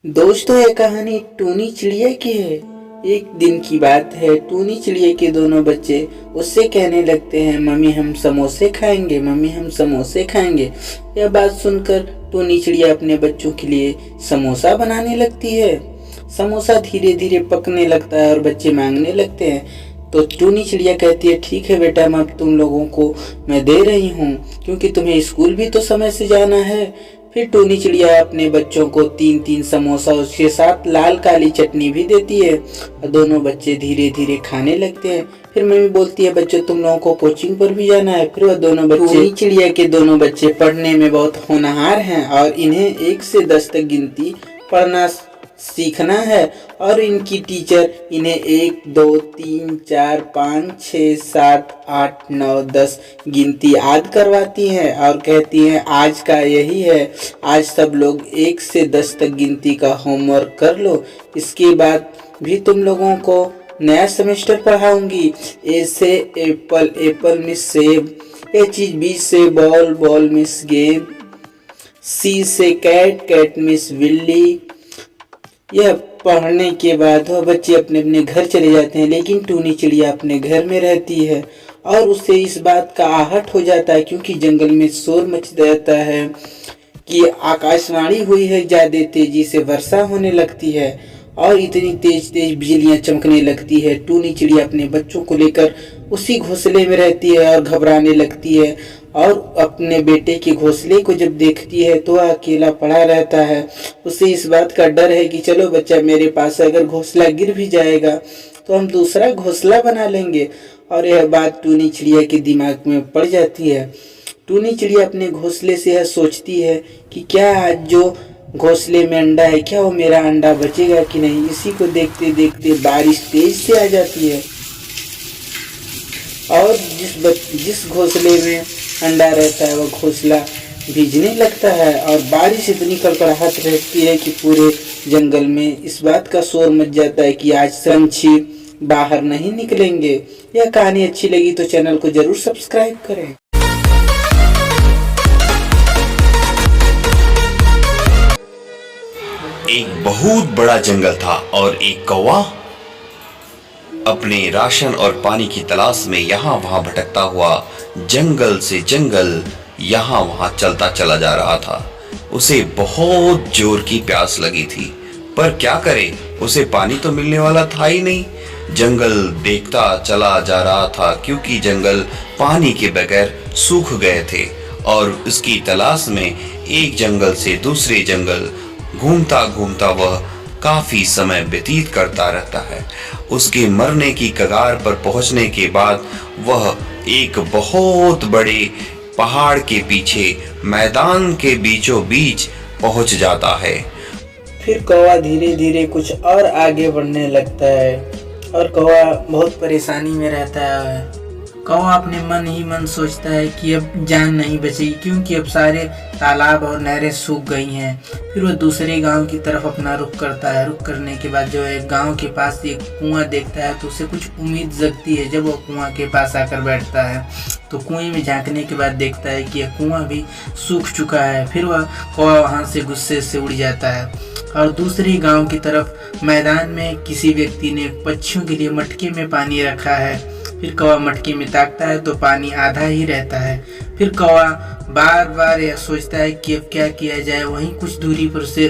दोस्तों, ये कहानी टूनी चिड़िया की है। एक दिन की बात है। टूनी चिड़िया के दोनों बच्चे उससे कहने लगते हैं, मम्मी हम समोसे खाएंगे, मम्मी हम समोसे खाएंगे। यह बात सुनकर टूनी चिड़िया अपने बच्चों के लिए समोसा बनाने लगती है। समोसा धीरे धीरे पकने लगता है और बच्चे मांगने लगते हैं। तो टूनी चिड़िया कहती है, ठीक है बेटा, मैं अब तुम लोगों को मैं दे रही हूँ, क्योंकि तुम्हें स्कूल भी तो समय से जाना है। फिर टूनी चिड़िया अपने बच्चों को 3-3 समोसा, उसके साथ लाल काली चटनी भी देती है और दोनों बच्चे धीरे धीरे खाने लगते हैं। फिर मम्मी बोलती है, बच्चों तुम लोगों को कोचिंग पर भी जाना है। फिर वह दोनों बच्चे, टूनी चिड़िया के दोनों बच्चे पढ़ने में बहुत होनहार हैं और इन्हें 1 से 10 तक गिनती पढ़ना सीखना है। और इनकी टीचर इन्हें 1 2 3 4 5 6 7 8 9 10 गिनती याद करवाती हैं और कहती हैं, आज का यही है, आज सब लोग 1 से 10 तक गिनती का होमवर्क कर लो। इसके बाद भी तुम लोगों को नया सेमेस्टर पढ़ाऊंगी। ए से एप्पल, एप्पल मिस सेब, बी से बॉल, बॉल मिस गेंद, सी से कैट, कैट मिस बिल्ली। यह पढ़ने के बाद वह बच्चे अपने अपने घर चले जाते हैं, लेकिन टूनी चिड़िया अपने घर में रहती है और उसे इस बात का आहट हो जाता है, क्योंकि जंगल में शोर मच जाता है कि आकाशवाणी हुई है, ज्यादा तेजी से वर्षा होने लगती है और इतनी तेज तेज बिजलियां चमकने लगती है। टूनी चिड़िया अपने बच्चों को लेकर उसी घोंसले में रहती है और घबराने लगती है और अपने बेटे के घोंसले को जब देखती है तो वह अकेला पड़ा रहता है। उसे इस बात का डर है कि चलो बच्चा मेरे पास, अगर घोंसला गिर भी जाएगा तो हम दूसरा घोंसला बना लेंगे। और यह बात टूनी चिड़िया के दिमाग में पड़ जाती है। टूनी चिड़िया अपने घोंसले से यह सोचती है कि क्या आज जो घोंसले में अंडा है, क्या वो मेरा अंडा बचेगा कि नहीं। इसी को देखते देखते बारिश तेज से आ जाती है और जिस घोंसले में अंडा रहता है वह घोंसला भीगने लगता है और बारिश इतनी कड़कड़ाहट रहती है कि पूरे जंगल में इस बात का शोर मच जाता है कि आज पंछी बाहर नहीं निकलेंगे। यह कहानी अच्छी लगी तो चैनल को जरूर सब्सक्राइब करें। एक बहुत बड़ा जंगल था और एक कौवा अपने राशन और पानी की तलाश में यहाँ वहां भटकता हुआ जंगल से जंगल यहाँ वहां चलता चला जा रहा था। उसे बहुत जोर की प्यास लगी थी, पर क्या करे, उसे पानी तो मिलने वाला था ही नहीं। जंगल देखता चला जा रहा था क्योंकि जंगल पानी के बगैर सूख गए थे और उसकी तलाश में एक जंगल से दूसरे जंगल घूमता घूमता वह काफी समय व्यतीत करता रहता है। उसके मरने की कगार पर पहुंचने के बाद वह एक बहुत बड़े पहाड़ के पीछे मैदान के बीचों बीच पहुंच जाता है। फिर कौवा धीरे धीरे कुछ और आगे बढ़ने लगता है और कौवा बहुत परेशानी में रहता है। कौवा अपने मन ही मन सोचता है कि अब जान नहीं बचेगी, क्योंकि अब सारे तालाब और नहरें सूख गई हैं। फिर वह दूसरे गांव की तरफ अपना रुख करता है। रुख करने के बाद जो एक गांव के पास एक कुआं देखता है तो उसे कुछ उम्मीद जगती है। जब वह कुआं के पास आकर बैठता है तो कुएं में झांकने के बाद देखता है कि यह कुआं भी सूख चुका है। फिर वह कौवा वहां से गुस्से से उड़ जाता है और दूसरे गाँव की तरफ मैदान में किसी व्यक्ति ने पक्षियों के लिए मटके में पानी रखा है। फिर कौवा मटके में ताकता है तो पानी आधा ही रहता है। फिर कौवा बार बार यह सोचता है कि अब क्या किया जाए। वहीं कुछ दूरी पर उसे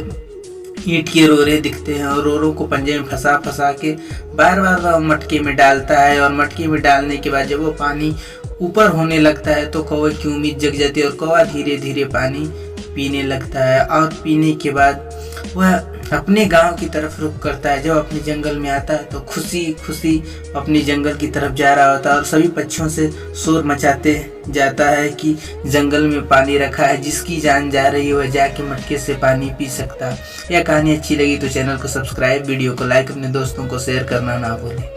ईंट के रोरे दिखते हैं और रोरों को पंजे में फंसा फंसा के बार बार वह मटके में डालता है और मटके में डालने के बाद जब वो पानी ऊपर होने लगता है तो कौवे की उम्मीद जग जाती है और कौवा धीरे धीरे पानी पीने लगता है और पीने के बाद वह अपने गांव की तरफ रुख करता है। जब अपने जंगल में आता है तो खुशी खुशी अपने जंगल की तरफ जा रहा होता है और सभी पक्षियों से शोर मचाते जाता है कि जंगल में पानी रखा है, जिसकी जान जा रही है वह जाके मटके से पानी पी सकता है। यह कहानी अच्छी लगी तो चैनल को सब्सक्राइब, वीडियो को लाइक, अपने दोस्तों को शेयर करना ना भूलें।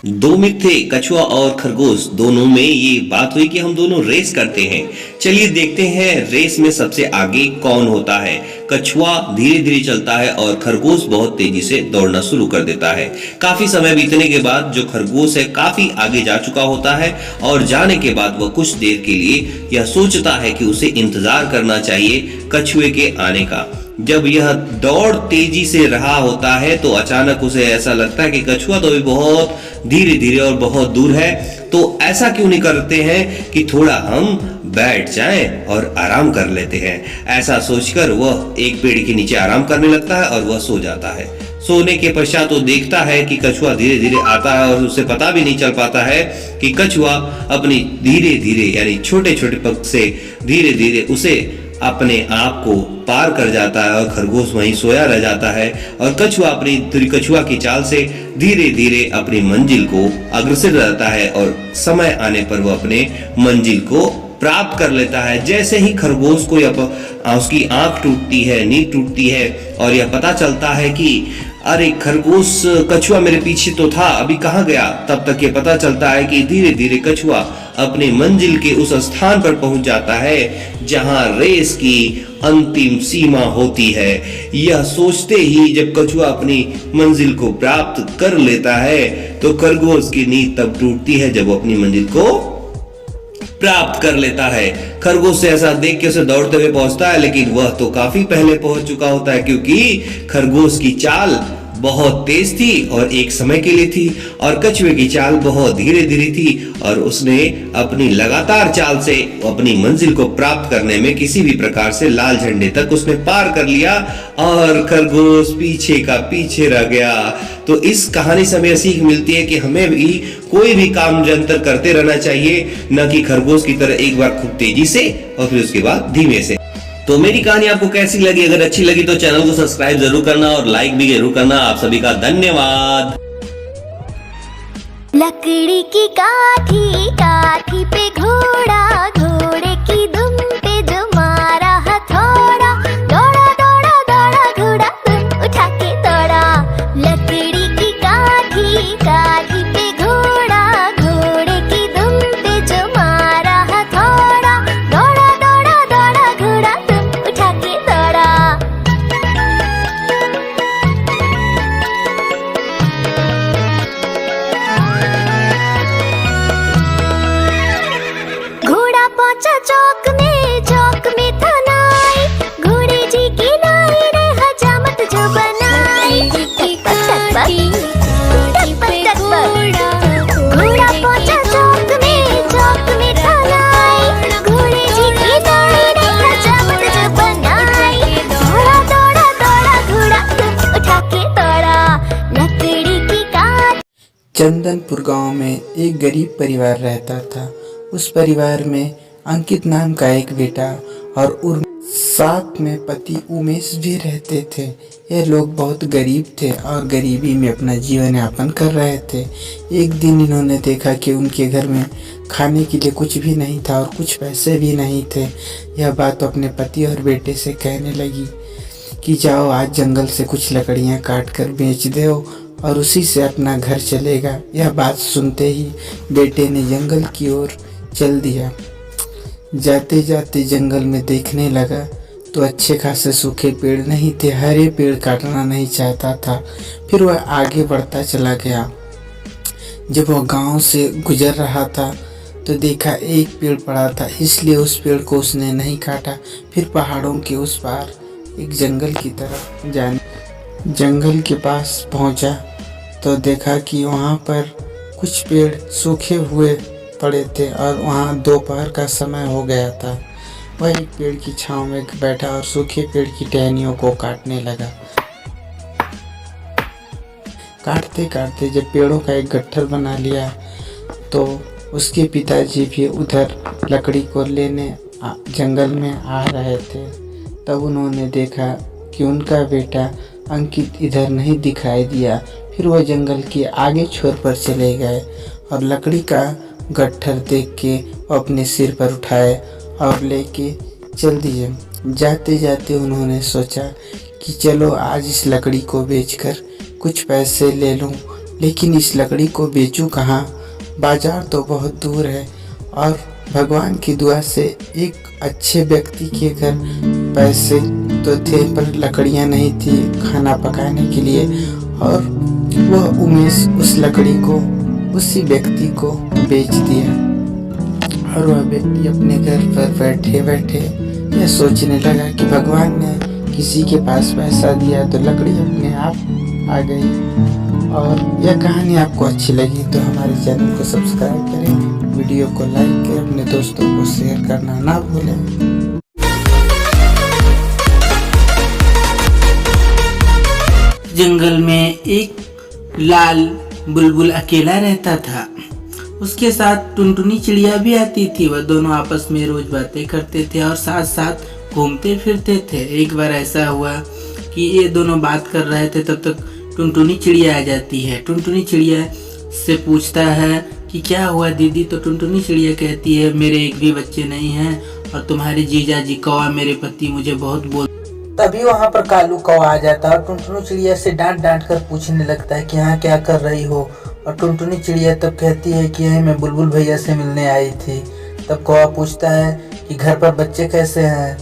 दो मित्र थे, कछुआ और खरगोश। दोनों में ये बात हुई कि हम दोनों रेस करते हैं। चलिए देखते हैं रेस में सबसे आगे कौन होता है। कछुआ धीरे धीरे चलता है और खरगोश बहुत तेजी से दौड़ना शुरू कर देता है। काफी समय बीतने के बाद जो खरगोश है काफी आगे जा चुका होता है और जाने के बाद वह कुछ देर के लिए यह सोचता है कि उसे इंतजार करना चाहिए कछुए के आने का। जब यह दौड़ तेजी से रहा होता है तो अचानक उसे ऐसा लगता है कि कछुआ तो अभी बहुत धीरे धीरे और बहुत दूर है, तो ऐसा क्यों नहीं करते हैं कि थोड़ा हम बैठ जाएं और आराम कर लेते हैं। ऐसा सोचकर वह एक पेड़ के नीचे आराम करने लगता है और वह सो जाता है। सोने के पश्चात वो देखता है कि कछुआ धीरे धीरे आता है और उसे पता भी नहीं चल पाता है कि कछुआ अपनी धीरे धीरे यानी छोटे छोटे पग से धीरे धीरे उसे अपने आप को पार कर जाता है और खरगोश वहीं सोया रह जाता है और कछुआ अपनी कछुआ की चाल से धीरे धीरे अपनी मंजिल को अग्रसर रहता है और समय आने पर वह अपने मंजिल को प्राप्त कर लेता है। जैसे ही खरगोश को उसकी आंख टूटती है, नींद टूटती है और यह पता चलता है कि अरे खरगोश कछुआ मेरे पीछे तो था, अभी कहाँ गया, तब तक ये पता चलता है कि धीरे धीरे कछुआ अपने मंजिल के उस स्थान पर पहुंच जाता है जहां रेस की अंतिम सीमा होती है। यह सोचते ही जब कछुआ अपनी मंजिल को प्राप्त कर लेता है तो खरगोश की नींद तब टूटती है जब वो अपनी मंजिल को प्राप्त कर लेता है। खरगोश से ऐसा देख के उसे दौड़ते हुए पहुंचता है, लेकिन वह तो काफी पहले पहुंच चुका होता है क्योंकि खरगोश की चाल बहुत तेज थी और एक समय के लिए थी और कछुए की चाल बहुत धीरे धीरे थी और उसने अपनी लगातार चाल से अपनी मंजिल को प्राप्त करने में किसी भी प्रकार से लाल झंडे तक उसने पार कर लिया और खरगोश पीछे का पीछे रह गया। तो इस कहानी से हमें सीख मिलती है कि हमें भी कोई भी काम निरंतर करते रहना चाहिए, न कि खरगोश की तरह एक बार खूब तेजी से और फिर उसके बाद धीमे से। तो मेरी कहानी आपको कैसी लगी? अगर अच्छी लगी तो चैनल को सब्सक्राइब जरूर करना और लाइक भी जरूर करना। आप सभी का धन्यवाद। लकड़ी की काठी, काठी पे घोड़ा, घोड़े की दुम पे जो मारा हथौड़ा, दौड़ा दौड़ा दौड़ा घोड़ा दुम उठा के दौड़ा। लकड़ी की काठी, काठी पे घोड़ा, घोड़े की दुम पे जो मारा हथौड़ा, दौड़ा दौड़ा दौड़ा घोड़ा दुम उठा के दौड़ा। घोड़ा पहुंचा चौक में था नाई, घोड़े जी की नाई ने हजामत जो बनाई। घोड़ा पहुंचा चौक में था नाई, घोड़े जी की नाई ने हजामत जो बनाई। दौड़ा दौड़ा दौड़ा घोड़ा दुम उठा के दौड़ा। लकड़ी की काठी। चंदनपुर गांव में एक गरीब परिवार रहता था। उस परिवार में अंकित नाम का एक बेटा और साथ में पति उमेश भी रहते थे। ये लोग बहुत गरीब थे और गरीबी में अपना जीवन यापन कर रहे थे। एक दिन इन्होंने देखा कि उनके घर में खाने के लिए कुछ भी नहीं था और कुछ पैसे भी नहीं थे। यह बात अपने पति और बेटे से कहने लगी कि जाओ आज जंगल से कुछ लकड़ियाँ काट कर बेच दो और उसी से अपना घर चलेगा। यह बात सुनते ही बेटे ने जंगल की ओर चल दिया। जाते जाते जंगल में देखने लगा तो अच्छे खासे सूखे पेड़ नहीं थे, हरे पेड़ काटना नहीं चाहता था। फिर वह आगे बढ़ता चला गया। जब वह गांव से गुजर रहा था तो देखा एक पेड़ पड़ा था, इसलिए उस पेड़ को उसने नहीं काटा। फिर पहाड़ों के उस पार एक जंगल की तरफ जंगल के पास पहुंचा तो देखा कि वहाँ पर कुछ पेड़ सूखे हुए पड़े थे और वहाँ दोपहर का समय हो गया था। वह एक पेड़ की छांव में बैठा और सूखे पेड़ की टहनियों को काटने लगा। काटते काटते जब पेड़ों का एक गट्ठर बना लिया तो उसके पिताजी भी उधर लकड़ी को लेने जंगल में आ रहे थे। तब उन्होंने देखा कि उनका बेटा अंकित इधर नहीं दिखाई दिया। फिर वह जंगल के आगे छोर पर चले गए और लकड़ी का गट्ठर देख के अपने सिर पर उठाए और लेके चल दिए। जाते जाते उन्होंने सोचा कि चलो आज इस लकड़ी को बेचकर कुछ पैसे ले लूं, लेकिन इस लकड़ी को बेचूं कहाँ? बाजार तो बहुत दूर है और भगवान की दुआ से एक अच्छे व्यक्ति के घर पैसे तो थे पर लकड़ियां नहीं थी खाना पकाने के लिए, और वह उमेश उस लकड़ी को उसी व्यक्ति को बेच दिया। और वह व्यक्ति अपने घर पर बैठे बैठे यह सोचने लगा कि भगवान ने किसी के पास पैसा दिया तो लकड़ी अपने आप आ गई। और यह कहानी आपको अच्छी लगी तो हमारे चैनल को सब्सक्राइब करें, वीडियो को लाइक करें, अपने दोस्तों को शेयर करना ना भूलें। जंगल में एक लाल बुलबुल अकेला रहता था। उसके साथ टुनटुनी चिड़िया भी आती थी। वह दोनों आपस में रोज बातें करते थे और साथ साथ घूमते फिरते थे। एक बार ऐसा हुआ कि ये दोनों बात कर रहे थे, तब तक टुनटुनी चिड़िया आ जाती है। टुनटुनी चिड़िया से पूछता है कि क्या हुआ दीदी? तो टुनटुनी चिड़िया कहती है मेरे एक भी बच्चे नहीं हैं और तुम्हारे जीजा जी कौवा मेरे पति मुझे बहुत बोल। तभी वहाँ पर कालू कौवा आ जाता है और टुनटुनी चिड़िया से डांट डांट कर पूछने लगता है कि हाँ क्या कर रही हो? और टुनटुनी चिड़िया तब कहती है कि मैं बुलबुल भैया से मिलने आई थी। तब कौवा पूछता है कि घर पर बच्चे कैसे हैं?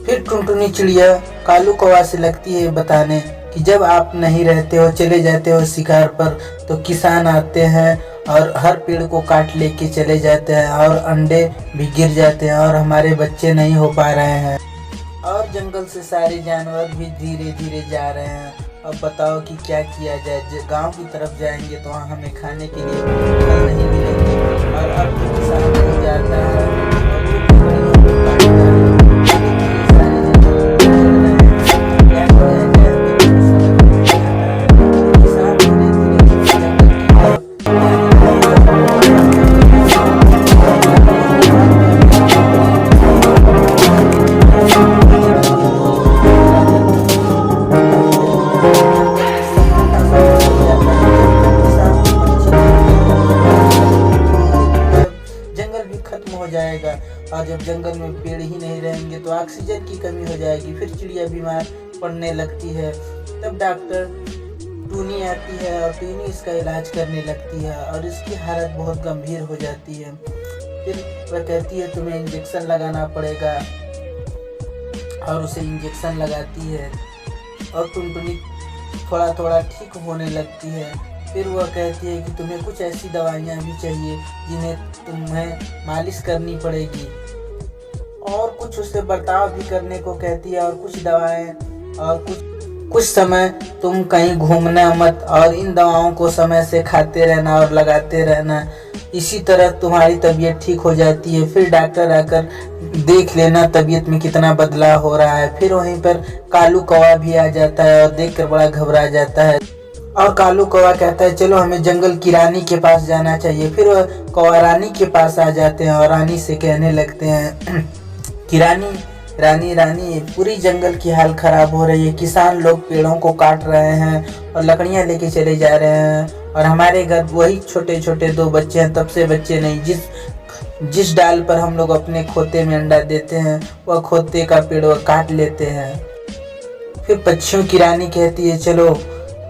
फिर टुनटुनी चिड़िया कालू कौवा से लगती है बताने कि जब आप नहीं रहते हो, चले जाते हो शिकार पर, तो किसान आते हैं और हर पेड़ को काट लेके चले जाते हैं और अंडे भी गिर जाते हैं और हमारे बच्चे नहीं हो पा रहे हैं और जंगल से सारे जानवर भी धीरे धीरे जा रहे हैं। अब बताओ कि क्या किया जाए? गांव की तरफ जाएंगे तो वहाँ हमें खाने के लिए फल नहीं मिलेंगे और अब तो किसान हो जाता है और जो बड़ियों को काट जा रहे हैं। जाएगा और जब जंगल में पेड़ ही नहीं रहेंगे तो ऑक्सीजन की कमी हो जाएगी, फिर चिड़िया बीमार पड़ने लगती है। तब डॉक्टर टूनी आती है और टूनी इसका इलाज करने लगती है और इसकी हालत बहुत गंभीर हो जाती है। फिर वह कहती है तुम्हें इंजेक्शन लगाना पड़ेगा और उसे इंजेक्शन लगाती है और टुनटुनी थोड़ा थोड़ा ठीक होने लगती है। फिर वह कहती है कि तुम्हें कुछ ऐसी दवाइयाँ भी चाहिए जिन्हें तुम्हें मालिश करनी पड़ेगी और कुछ उससे बर्ताव भी करने को कहती है और कुछ दवाएं और कुछ समय तुम कहीं घूमना मत और इन दवाओं को समय से खाते रहना और लगाते रहना, इसी तरह तुम्हारी तबीयत ठीक हो जाती है। फिर डॉक्टर आकर देख लेना तबीयत में कितना बदलाव हो रहा है। फिर वहीं पर कालू कौवा भी आ जाता है और देखकर बड़ा घबरा जाता है और कालू कौवा कहता है चलो हमें जंगल की रानी के पास जाना चाहिए। फिर वह कौवा रानी के पास आ जाते हैं और रानी से कहने लगते हैं कि रानी पूरी जंगल की हाल खराब हो रही है, किसान लोग पेड़ों को काट रहे हैं और लकड़ियां लेके चले जा रहे हैं और हमारे घर वही छोटे छोटे 2 बच्चे हैं, तब से बच्चे नहीं। जिस डाल पर हम लोग अपने खोते में अंडा देते हैं वह खोते का पेड़ वह काट लेते हैं। फिर पक्षियों की रानी कहती है चलो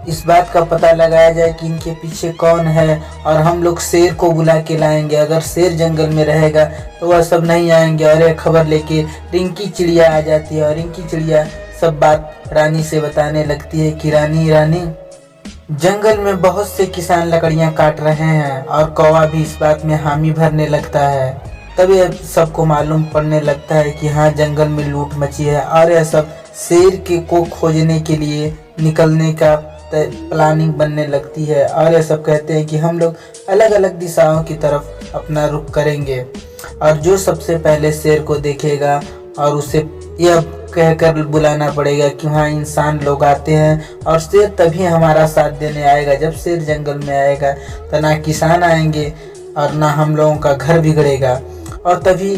इस बात का पता लगाया जाए कि इनके पीछे कौन है और हम लोग शेर को बुला के लाएंगे। अगर शेर जंगल में रहेगा तो वह सब नहीं आएंगे। और यह खबर लेके रिंकी चिड़िया आ जाती है और रिंकी चिड़िया सब बात रानी से बताने लगती है कि रानी जंगल में बहुत से किसान लकड़ियां काट रहे हैं और कौवा भी इस बात में हामी भरने लगता है। तब यह सबको मालूम पड़ने लगता है कि हाँ जंगल में लूट मची है और यह सब शेर को खोजने के लिए निकलने का प्लानिंग बनने लगती है। और ये सब कहते हैं कि हम लोग अलग अलग दिशाओं की तरफ अपना रुख करेंगे और जो सबसे पहले शेर को देखेगा और उसे यह कहकर बुलाना पड़ेगा कि वहाँ इंसान लोग आते हैं और शेर तभी हमारा साथ देने आएगा। जब शेर जंगल में आएगा तो ना किसान आएंगे और ना हम लोगों का घर बिगड़ेगा। और तभी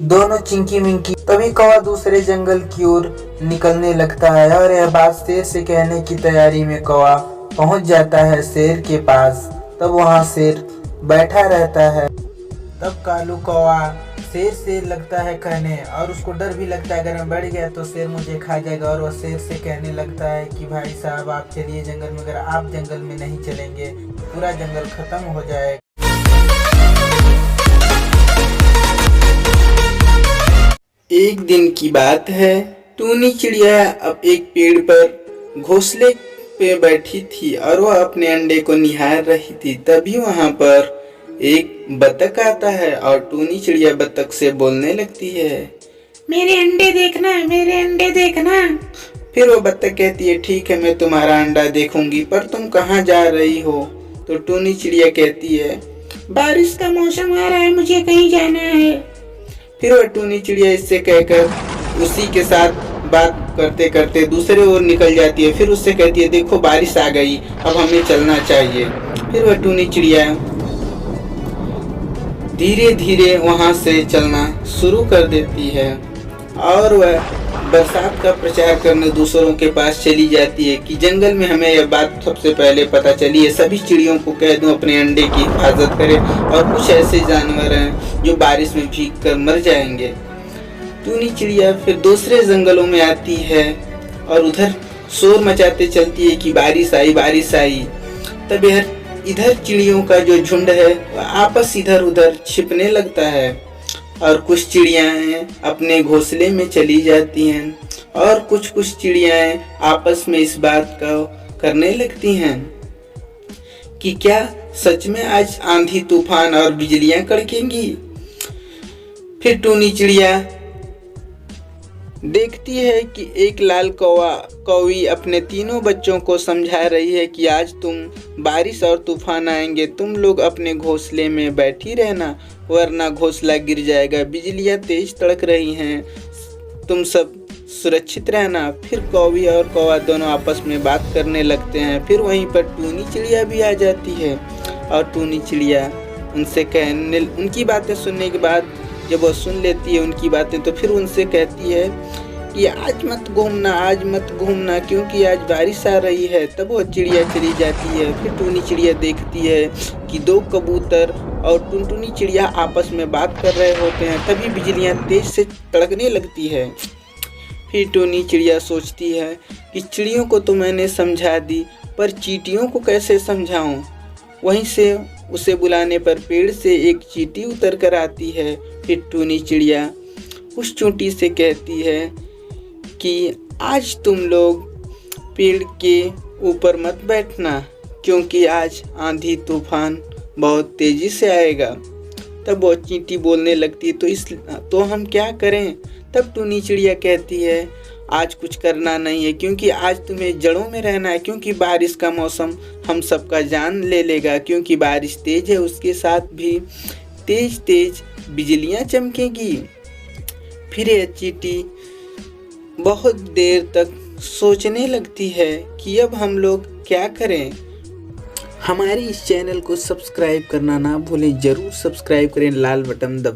दोनों चिंकी मिंकी, तभी कौवा दूसरे जंगल की ओर निकलने लगता है और यह बात शेर से कहने की तैयारी में कौवा पहुंच जाता है शेर के पास। तब वहां शेर बैठा रहता है। तब कालू कौवा शेर से लगता है कहने और उसको डर भी लगता है अगर मैं बढ़ गया तो शेर मुझे खा जाएगा। और वह शेर से कहने लगता है कि भाई साहब आप चलिए जंगल में, अगर आप जंगल में नहीं चलेंगे पूरा जंगल खत्म हो जाएगा। एक दिन की बात है, टूनी चिड़िया अब एक पेड़ पर घोंसले पे बैठी थी और वह अपने अंडे को निहार रही थी। तभी वहां पर एक बतख आता है और टूनी चिड़िया बतख से बोलने लगती है, मेरे अंडे देखना, मेरे अंडे देखना। फिर वो बतख कहती है, ठीक है, मैं तुम्हारा अंडा देखूंगी, पर तुम कहाँ जा रही हो? तो टूनी चिड़िया कहती है, बारिश का मौसम आ रहा है, मुझे कहीं जाना है। फिर वह टूनी चिड़िया इससे कहकर उसी के साथ बात करते करते दूसरे ओर निकल जाती है। फिर उससे कहती है, देखो बारिश आ गई, अब हमें चलना चाहिए। फिर वह टूनी चिड़िया धीरे धीरे वहां से चलना शुरू कर देती है और वह बरसात का प्रचार करने दूसरों के पास चली जाती है कि जंगल में हमें यह बात सबसे पहले पता चली है, सभी चिड़ियों को कह दूं अपने अंडे की हिफाजत करें, और कुछ ऐसे जानवर हैं जो बारिश में भीग कर मर जाएंगे। टूनी चिड़िया फिर दूसरे जंगलों में आती है और उधर शोर मचाते चलती है कि बारिश आई, बारिश आई। तब इधर चिड़ियों का जो झुंड है वह आपस इधर उधर छिपने लगता है और कुछ चिड़ियाएं अपने घोंसले में चली जाती हैं और कुछ चिड़ियाएं आपस में इस बात को करने लगती हैं कि क्या सच में आज आंधी तूफान और बिजलियां कड़केंगी। फिर टूनी चिड़िया देखती है कि एक लाल कौवी अपने तीनों बच्चों को समझा रही है कि आज तुम बारिश और तूफान आएंगे, तुम लोग अपने घोंसले में बैठी रहना वरना घोंसला गिर जाएगा, बिजलियां तेज तड़क रही हैं, तुम सब सुरक्षित रहना। फिर कौवी और कौवा दोनों आपस में बात करने लगते हैं। फिर वहीं पर टूनी चिड़िया भी आ जाती है और टूनी चिड़िया उनकी बातें सुनने के बाद जब वो सुन लेती है उनकी बातें, तो फिर उनसे कहती है कि आज मत घूमना क्योंकि आज बारिश आ रही है। तब वो चिड़िया चली जाती है। फिर टूनी चिड़िया देखती है कि दो कबूतर और टुनटुनी चिड़िया आपस में बात कर रहे होते हैं। तभी बिजलियां तेज से तड़कने लगती है। फिर टूनी चिड़िया सोचती है कि चिड़ियों को तो मैंने समझा दी, पर चींटियों को कैसे समझाऊं। वहीं से उसे बुलाने पर पेड़ से एक चींटी उतर कर आती है। फिर टूनी चिड़िया उस चींटी से कहती है कि आज तुम लोग पेड़ के ऊपर मत बैठना क्योंकि आज आंधी तूफान बहुत तेजी से आएगा। तब वो चींटी बोलने लगती है, तो हम क्या करें। तब टूनी चिड़िया कहती है, आज कुछ करना नहीं है क्योंकि आज तुम्हें जड़ों में रहना है, क्योंकि बारिश का मौसम हम सबका जान ले लेगा, क्योंकि बारिश तेज है उसके साथ भी तेज तेज बिजलियां चमकेगी। फिर यह चींटी बहुत देर तक सोचने लगती है कि अब हम लोग क्या करें। हमारे इस चैनल को सब्सक्राइब करना ना भूलें, जरूर सब्सक्राइब करें, लाल बटन दबाएं।